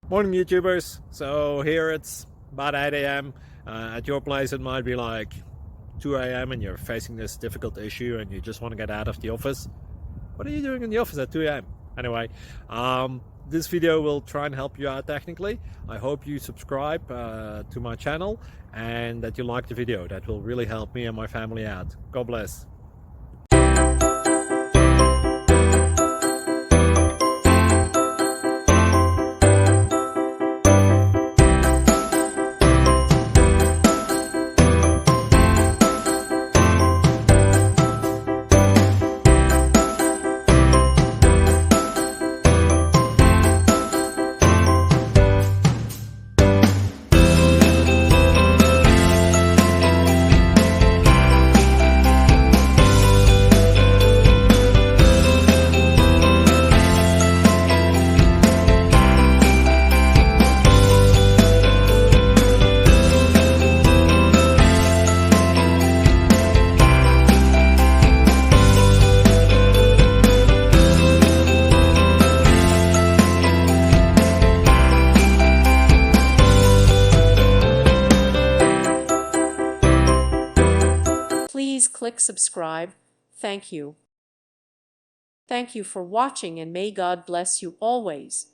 Morning YouTubers. So here it's about 8 a.m. At your place it might be like 2 a.m. and you're facing this difficult issue and you just want to get out of the office. What are you doing in the office at 2 a.m.? Anyway, this video will try and help you out technically. I hope you subscribe to my channel and that you like the video. That will really help me and my family out. God bless. Please click subscribe. Thank you. Thank you for watching and may God bless you always.